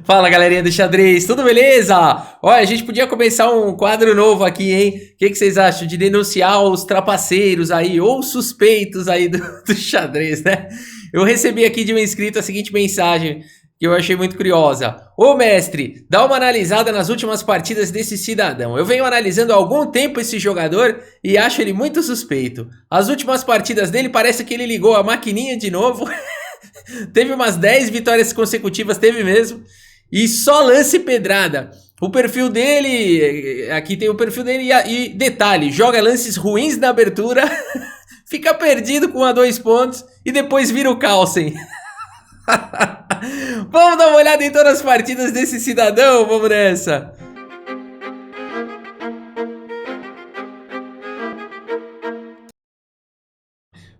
Fala galerinha do xadrez, tudo beleza? Olha, a gente podia começar um quadro novo aqui, hein? O que vocês acham de denunciar os trapaceiros aí, ou suspeitos aí do xadrez, né? Eu recebi aqui de um inscrito a seguinte mensagem, que eu achei muito curiosa. Ô mestre, dá uma analisada nas últimas partidas desse cidadão. Eu venho analisando há algum tempo esse jogador e acho ele muito suspeito. As últimas partidas dele parece que ele ligou a maquininha de novo. Teve umas 10 vitórias consecutivas, teve mesmo. E só lance pedrada. O perfil dele, aqui tem o perfil dele e detalhe, joga lances ruins na abertura, fica perdido com 1 a 2 pontos e depois vira o Carlsen. Vamos dar uma olhada em todas as partidas desse cidadão, vamos nessa.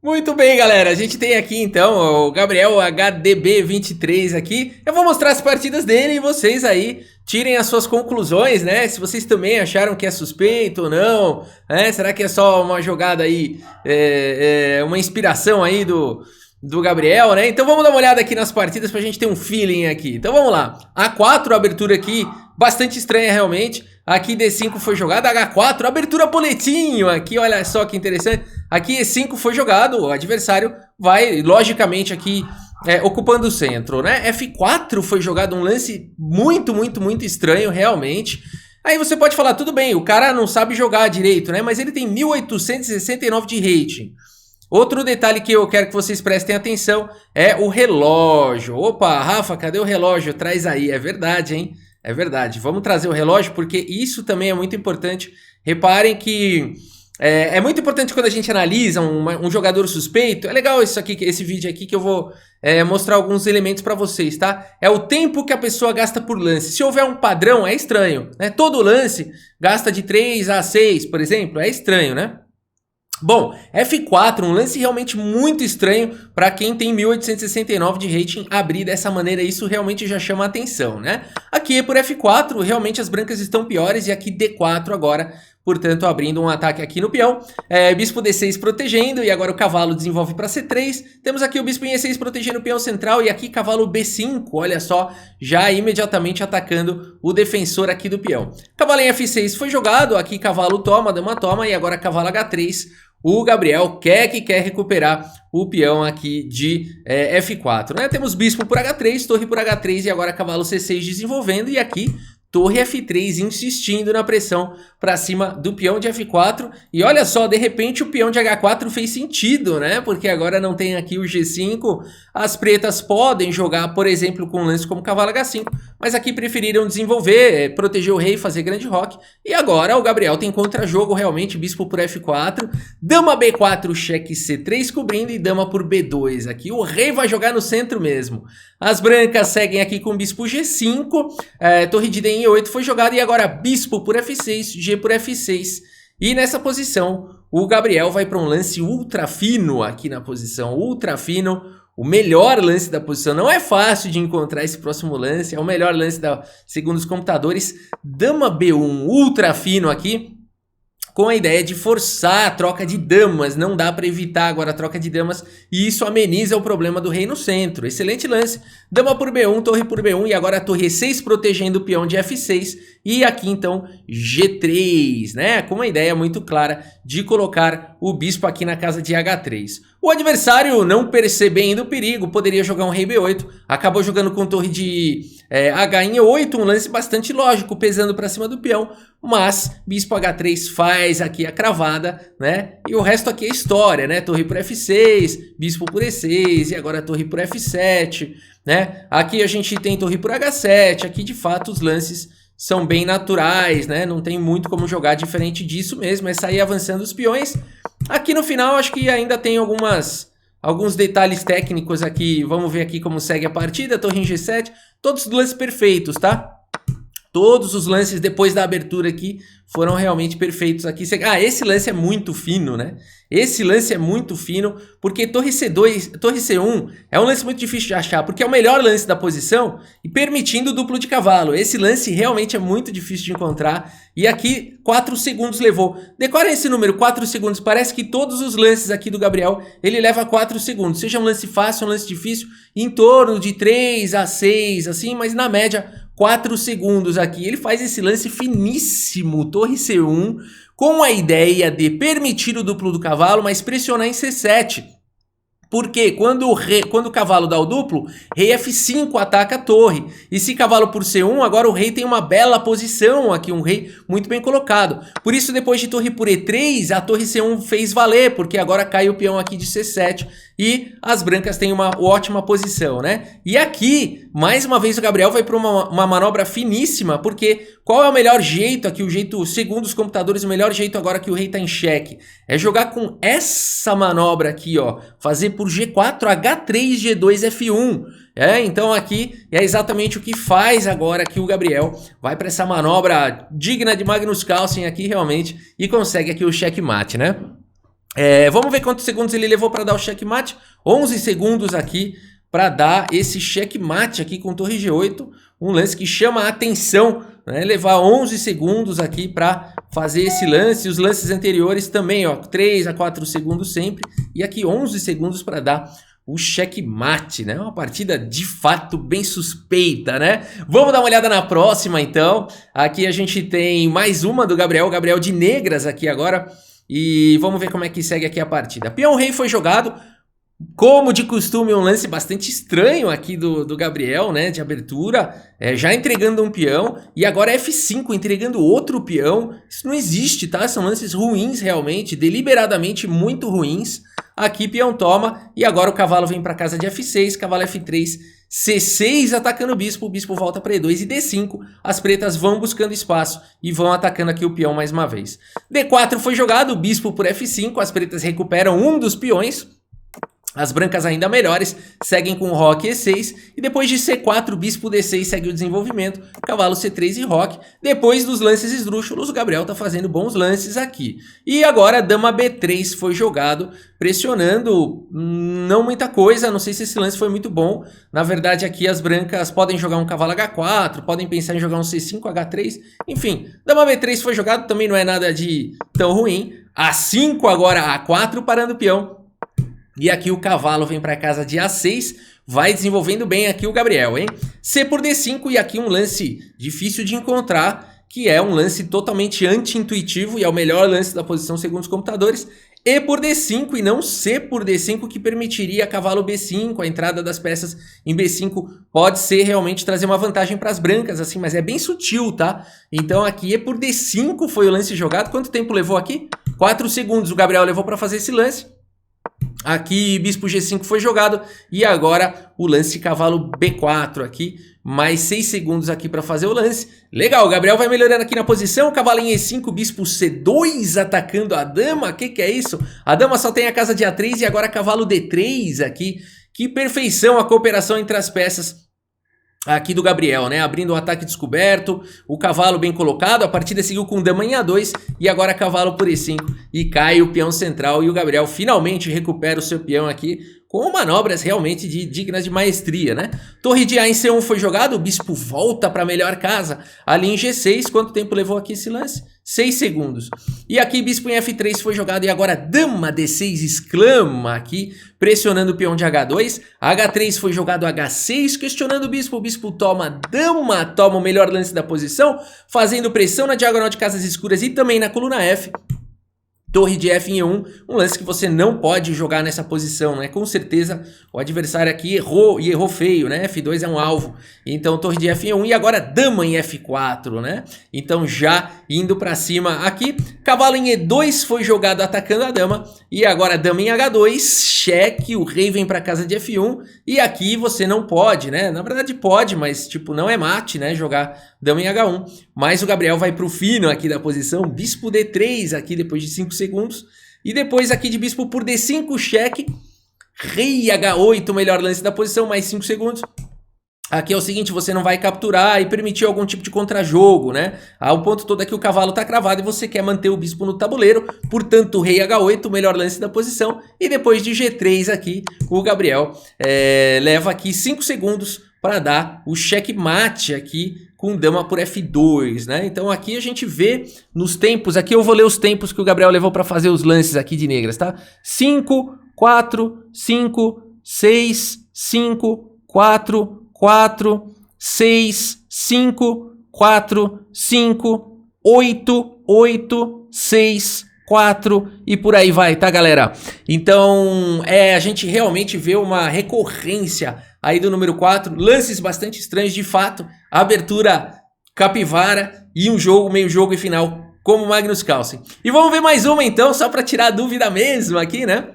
Muito bem, galera. A gente tem aqui então o Gabriel HDB23 aqui. Eu vou mostrar as partidas dele e vocês aí tirem as suas conclusões, né? Se vocês também acharam que é suspeito ou não, né? Será que é só uma jogada aí, uma inspiração aí do Gabriel, né? Então vamos dar uma olhada aqui nas partidas pra gente ter um feeling aqui. Então vamos lá. A4, abertura aqui, bastante estranha realmente. Aqui D5 foi jogado, H4, abertura boletinho aqui, olha só que interessante. Aqui E5 foi jogado, o adversário vai, logicamente, aqui ocupando o centro, né? F4 foi jogado, um lance muito estranho, realmente. Aí você pode falar, tudo bem, o cara não sabe jogar direito, né? Mas ele tem 1869 de rating. Outro detalhe que eu quero que vocês prestem atenção é o relógio. Opa, Rafa, cadê o relógio? Traz aí, é verdade, hein? É verdade, vamos trazer o relógio porque isso também é muito importante. Reparem que é muito importante quando a gente analisa um jogador suspeito. É legal isso aqui, esse vídeo aqui que eu vou mostrar alguns elementos para vocês, tá? É o tempo que a pessoa gasta por lance. Se houver um padrão, é estranho, né? Todo lance gasta de 3 a 6, por exemplo, é estranho, né? Bom, F4, um lance realmente muito estranho para quem tem 1869 de rating abrir dessa maneira, isso realmente já chama a atenção, né? Aqui por F4, realmente as brancas estão piores e aqui D4 agora, portanto abrindo um ataque aqui no peão. Bispo D6 protegendo e agora o cavalo desenvolve para C3. Temos aqui o bispo em E6 protegendo o peão central e aqui cavalo B5, olha só, já imediatamente atacando o defensor aqui do peão. Cavalo em F6 foi jogado, aqui cavalo toma, dama toma e agora cavalo H3. O Gabriel quer recuperar o peão aqui de F4, né? Temos bispo por H3, torre por H3 e agora cavalo C6 desenvolvendo. E aqui torre F3 insistindo na pressão para cima do peão de F4. E olha só, de repente o peão de H4 fez sentido, né? Porque agora não tem aqui o G5. As pretas podem jogar, por exemplo, com um lance como cavalo H5. Mas aqui preferiram desenvolver, proteger o rei, fazer grande roque. E agora o Gabriel tem contra-jogo realmente, bispo por F4. Dama B4, cheque C3 cobrindo e dama por B2. Aqui o rei vai jogar no centro mesmo. As brancas seguem aqui com bispo G5. Torre de D em E8 foi jogada e agora bispo por F6, G por F6. E nessa posição, o Gabriel vai para um lance ultra fino aqui na posição, ultra fino. O melhor lance da posição, não é fácil de encontrar esse próximo lance, é o melhor lance segundo os computadores. Dama B1, ultra fino aqui, com a ideia de forçar a troca de damas, não dá para evitar agora a troca de damas e isso ameniza o problema do rei no centro. Excelente lance, dama por B1, torre por B1 e agora a torre E6 protegendo o peão de F6 e aqui então G3, né? Com uma ideia muito clara de colocar o bispo aqui na casa de H3. O adversário, não percebendo o perigo, poderia jogar um rei B8, acabou jogando com torre de H em E8, um lance bastante lógico, pesando para cima do peão, mas bispo H3 faz aqui a cravada, né? E o resto aqui é história, né? Torre por F6, bispo por E6 e agora torre por F7, né? Aqui a gente tem torre por H7, aqui de fato os lances são bem naturais, né? Não tem muito como jogar diferente disso mesmo, é sair avançando os peões. Aqui no final acho que ainda tem alguns detalhes técnicos aqui, vamos ver aqui como segue a partida, torre em G7, todos os lances perfeitos, tá? Todos os lances depois da abertura aqui foram realmente perfeitos aqui. Ah, esse lance é muito fino, né? Esse lance é muito fino, porque torre C2, torre C1 é um lance muito difícil de achar, porque é o melhor lance da posição e permitindo duplo de cavalo. Esse lance realmente é muito difícil de encontrar. E aqui 4 segundos levou. Decorem esse número, 4 segundos. Parece que todos os lances aqui do Gabriel, ele leva 4 segundos. Seja um lance fácil, um lance difícil, em torno de 3 a 6, assim, mas na média 4 segundos aqui. Ele faz esse lance finíssimo, torre C1, com a ideia de permitir o duplo do cavalo, mas pressionar em C7. Porque quando o cavalo dá o duplo, rei F5 ataca a torre. E se cavalo por C1, agora o rei tem uma bela posição aqui, um rei muito bem colocado. Por isso, depois de torre por E3, a torre C1 fez valer, porque agora cai o peão aqui de C7 e as brancas têm uma ótima posição, né? E aqui, mais uma vez, o Gabriel vai para uma manobra finíssima, porque qual é o melhor jeito aqui, o jeito, segundo os computadores, o melhor jeito agora que o rei tá em xeque? É jogar com essa manobra aqui, ó, fazer por G4, H3, G2, F1. Então aqui é exatamente o que faz agora aqui o Gabriel. Vai para essa manobra digna de Magnus Carlsen aqui realmente e consegue aqui o checkmate, né? Vamos ver quantos segundos ele levou para dar o checkmate. 11 segundos aqui para dar esse checkmate aqui com torre G8. Um lance que chama a atenção, né? Levar 11 segundos aqui para fazer esse lance. Os lances anteriores também, ó, 3 a 4 segundos sempre. E aqui 11 segundos para dar o checkmate, né? Uma partida de fato bem suspeita, né? Vamos dar uma olhada na próxima, então. Aqui a gente tem mais uma do Gabriel, Gabriel de negras aqui agora. E vamos ver como é que segue aqui a partida. Peão rei foi jogado. Como de costume, um lance bastante estranho aqui do Gabriel, né, de abertura, já entregando um peão, e agora F5, entregando outro peão. Isso não existe, tá? São lances ruins realmente, deliberadamente muito ruins. Aqui peão toma, e agora o cavalo vem para casa de F6, cavalo F3, C6 atacando o bispo volta para E2 e D5, as pretas vão buscando espaço e vão atacando aqui o peão mais uma vez. D4 foi jogado, o bispo por F5, as pretas recuperam um dos peões. As brancas ainda melhores seguem com roque E6 e depois de C4, bispo D6 segue o desenvolvimento, cavalo C3 e roque. Depois dos lances esdrúxulos, o Gabriel tá fazendo bons lances aqui. E agora dama B3 foi jogado, pressionando não muita coisa, não sei se esse lance foi muito bom. Na verdade aqui as brancas podem jogar um cavalo H4, podem pensar em jogar um C5, H3, enfim. Dama B3 foi jogado, também não é nada de tão ruim. A5 agora, A4 parando o peão. E aqui o cavalo vem para casa de A6, vai desenvolvendo bem aqui o Gabriel, hein? C por D5 e aqui um lance difícil de encontrar, que é um lance totalmente anti-intuitivo e é o melhor lance da posição segundo os computadores. E por D5 e não C por D5, que permitiria cavalo B5, a entrada das peças em B5 pode ser realmente trazer uma vantagem para as brancas, assim, mas é bem sutil, tá? Então aqui E por D5 foi o lance jogado. Quanto tempo levou aqui? 4 segundos o Gabriel levou para fazer esse lance. Aqui bispo G5 foi jogado e agora o lance cavalo B4 aqui, mais 6 segundos aqui para fazer o lance. Legal, o Gabriel vai melhorando aqui na posição, cavalo em E5, bispo C2 atacando a dama, que é isso? A dama só tem a casa de A3 e agora cavalo D3 aqui, que perfeição a cooperação entre as peças aqui do Gabriel, né? Abrindo o ataque descoberto, o cavalo bem colocado, a partida seguiu com dama em A2 e agora cavalo por E5 e cai o peão central e o Gabriel finalmente recupera o seu peão aqui com manobras realmente dignas de maestria, né? Torre de A em C1 foi jogado, o bispo volta para a melhor casa ali em G6. Quanto tempo levou aqui esse lance? 6 segundos. E aqui bispo em F3 foi jogado e agora dama D6 exclama aqui, pressionando o peão de H2. H3 foi jogado H6, questionando o bispo toma, dama toma o melhor lance da posição, fazendo pressão na diagonal de casas escuras e também na coluna F. Torre de F em E1, um lance que você não pode jogar nessa posição, né? Com certeza o adversário aqui errou e errou feio, né? F2 é um alvo. Então torre de F em E1 e agora dama em F4, né? Então já indo para cima aqui, cavalo em E2 foi jogado atacando a dama e agora dama em H2, cheque, o rei vem para casa de F1 e aqui você não pode, né? Na verdade pode, mas tipo não é mate, né? Jogar dama em H1, mas o Gabriel vai pro fino aqui da posição, bispo D3 aqui depois de 5 segundos, e depois aqui de bispo por D5, cheque, rei H8, melhor lance da posição, mais 5 segundos, Aqui é o seguinte, você não vai capturar e permitir algum tipo de contrajogo, né? O ponto todo é que o cavalo tá cravado e você quer manter o bispo no tabuleiro, portanto, rei H8, o melhor lance da posição, e depois de G3 aqui, o Gabriel leva aqui 5 segundos para dar o checkmate aqui com dama por F2, né? Então aqui a gente vê nos tempos, aqui eu vou ler os tempos que o Gabriel levou para fazer os lances aqui de negras, tá? 5, 4, 5, 6, 5, 4, 4, 6, 5, 4, 5, 8, 8, 6, 4 e por aí vai, tá, galera? Então, a gente realmente vê uma recorrência aí do número 4, lances bastante estranhos de fato, abertura capivara e um jogo, meio jogo e final como Magnus Carlsen. E vamos ver mais uma então, só para tirar a dúvida mesmo aqui, né?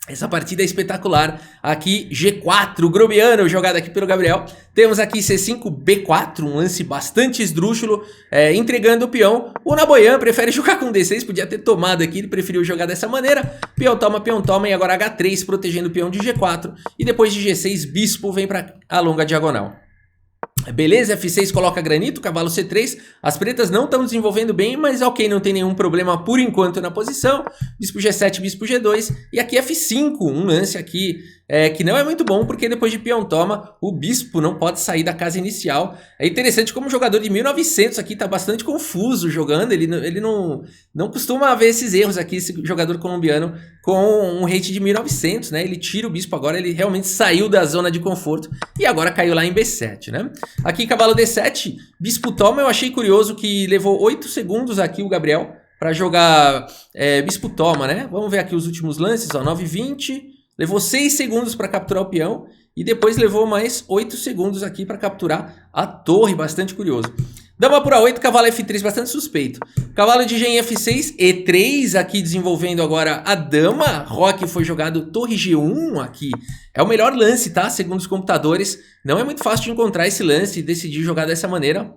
Essa partida é espetacular. Aqui G4, Grobiano, jogada aqui pelo Gabriel. Temos aqui C5, B4, um lance bastante esdrúxulo, entregando o peão. O Naboyan prefere jogar com D6, podia ter tomado aqui, ele preferiu jogar dessa maneira. Peão toma, e agora H3, protegendo o peão de G4. E depois de G6, bispo vem para a longa diagonal. Beleza, F6 coloca granito, cavalo C3, as pretas não estão desenvolvendo bem, mas ok, não tem nenhum problema por enquanto na posição, bispo G7, bispo G2, e aqui F5, um lance aqui que não é muito bom, porque depois de peão toma, o bispo não pode sair da casa inicial. É interessante como o jogador de 1900 aqui está bastante confuso jogando, ele não costuma ver esses erros aqui, esse jogador colombiano com um rate de 1900, né? Ele tira o bispo agora, ele realmente saiu da zona de conforto e agora caiu lá em B7, né? Aqui cavalo D7, bispo toma, eu achei curioso que levou 8 segundos aqui o Gabriel para jogar bispo toma, né? Vamos ver aqui os últimos lances, ó, 9,20, levou 6 segundos para capturar o peão e depois levou mais 8 segundos aqui para capturar a torre, bastante curioso. Dama por A8, cavalo F3, bastante suspeito. Cavalo de G em F6, E3 aqui desenvolvendo agora a dama. Roque foi jogado torre G1 aqui. É o melhor lance, tá? Segundo os computadores. Não é muito fácil de encontrar esse lance e decidir jogar dessa maneira.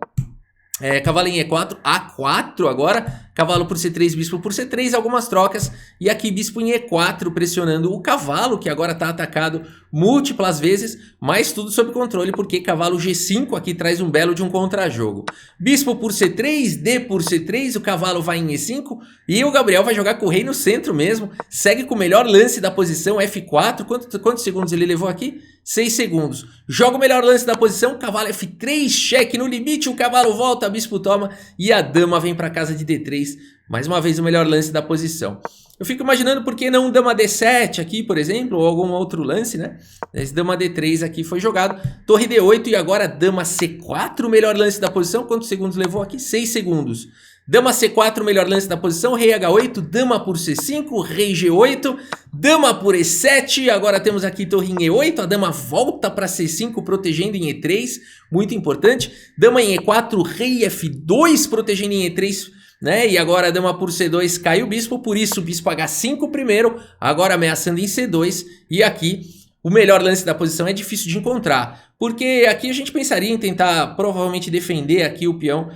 Cavalo em E4, A4 agora, cavalo por C3, bispo por C3, algumas trocas, e aqui bispo em E4 pressionando o cavalo, que agora está atacado múltiplas vezes, mas tudo sob controle, porque cavalo G5 aqui traz um belo de um contrajogo. Bispo por C3, D por C3, o cavalo vai em E5, e o Gabriel vai jogar com o rei no centro mesmo, segue com o melhor lance da posição, F4, quantos segundos ele levou aqui? 6 segundos. Joga o melhor lance da posição, cavalo F3, cheque no limite, o cavalo volta, bispo toma e a dama vem para casa de D3. Mais uma vez o melhor lance da posição. Eu fico imaginando por que não dama D7 aqui, por exemplo, ou algum outro lance, né? Esse dama D3 aqui foi jogado. Torre D8 e agora dama C4, o melhor lance da posição. Quantos segundos levou aqui? 6 segundos. Dama C4, o melhor lance da posição, rei H8, dama por C5, rei G8, dama por E7, agora temos aqui torre em E8, a dama volta para C5, protegendo em E3, muito importante, dama em E4, rei F2, protegendo em E3, né? E agora a dama por C2 cai o bispo, por isso o bispo H5 primeiro, agora ameaçando em C2, e aqui o melhor lance da posição é difícil de encontrar, porque aqui a gente pensaria em tentar provavelmente defender aqui o peão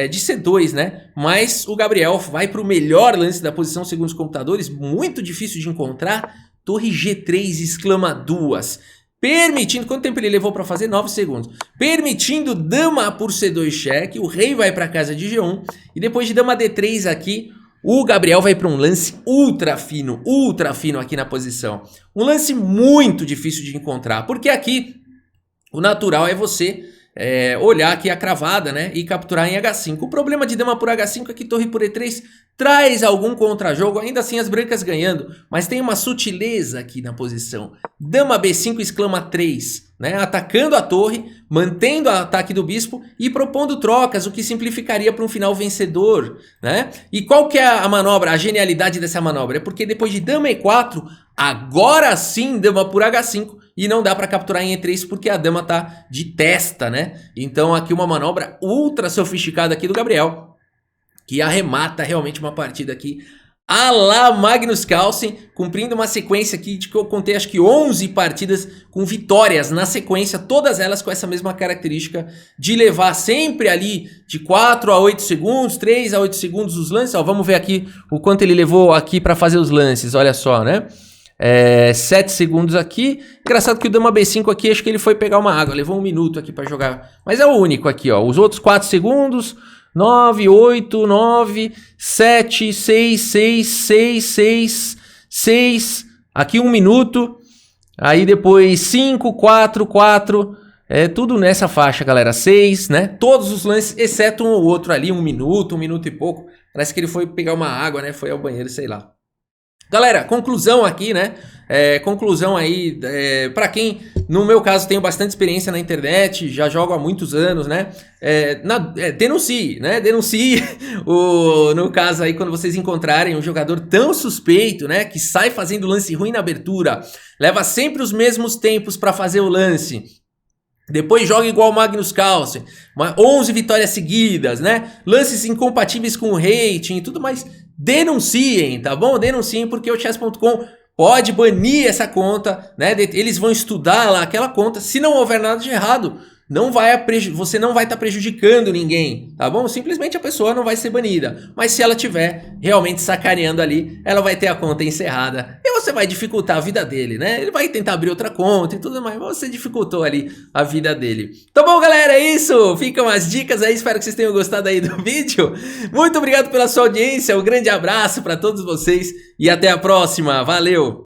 de C2, né? Mas o Gabriel vai para o melhor lance da posição segundo os computadores, muito difícil de encontrar, torre G3 exclama duas, permitindo, quanto tempo ele levou para fazer? 9 segundos, permitindo dama por C2 cheque, o rei vai para a casa de G1, e depois de dama D3 aqui, o Gabriel vai para um lance ultra fino aqui na posição, um lance muito difícil de encontrar, porque aqui o natural é você olhar aqui a cravada, né, e capturar em H5. O problema de dama por H5 é que torre por E3 traz algum contrajogo, ainda assim as brancas ganhando, mas tem uma sutileza aqui na posição. Dama B5 exclama 3, né, atacando a torre, mantendo o ataque do bispo e propondo trocas, o que simplificaria para um final vencedor, né? E qual que é a manobra, a genialidade dessa manobra? É porque depois de dama E4, agora sim dama por H5, e não dá para capturar em E3 porque a dama tá de testa, né? Então aqui uma manobra ultra sofisticada aqui do Gabriel, que arremata realmente uma partida aqui a lá Magnus Carlsen, cumprindo uma sequência aqui de que eu contei acho que 11 partidas com vitórias na sequência, todas elas com essa mesma característica de levar sempre ali de 4 a 8 segundos, 3 a 8 segundos os lances. Ó, vamos ver aqui o quanto ele levou aqui para fazer os lances, olha só, né? 7 segundos aqui. Engraçado que o Dama B5 aqui, acho que ele foi pegar uma água. Levou 1 minuto aqui pra jogar. Mas é o único aqui, ó. Os outros 4 segundos. 9, 8, 9, 7, 6, 6, 6, 6, 6. Aqui 1 minuto. Aí depois 5, 4, 4. É tudo nessa faixa, galera. 6, né? Todos os lances, exceto um ou outro ali. 1 minuto e pouco. Parece que ele foi pegar uma água, né? Foi ao banheiro, sei lá. Galera, conclusão aqui, né? Conclusão aí, pra quem, no meu caso, tenho bastante experiência na internet, já jogo há muitos anos, né? Denuncie, né? Denuncie, no caso aí, quando vocês encontrarem um jogador tão suspeito, né? Que sai fazendo lance ruim na abertura, leva sempre os mesmos tempos pra fazer o lance. Depois joga igual o Magnus Carlsen, 11 vitórias seguidas, né? Lances incompatíveis com o rating e tudo mais. Denunciem, tá bom? Denunciem porque o chess.com pode banir essa conta, né? Eles vão estudar lá aquela conta. Se não houver nada de errado, você não vai estar prejudicando ninguém, tá bom? Simplesmente a pessoa não vai ser banida. Mas se ela tiver realmente sacaneando ali, ela vai ter a conta encerrada. E você vai dificultar a vida dele, né? Ele vai tentar abrir outra conta e tudo mais, mas você dificultou ali a vida dele. Tá bom, galera? É isso. Ficam as dicas aí. Espero que vocês tenham gostado aí do vídeo. Muito obrigado pela sua audiência. Um grande abraço para todos vocês e até a próxima. Valeu!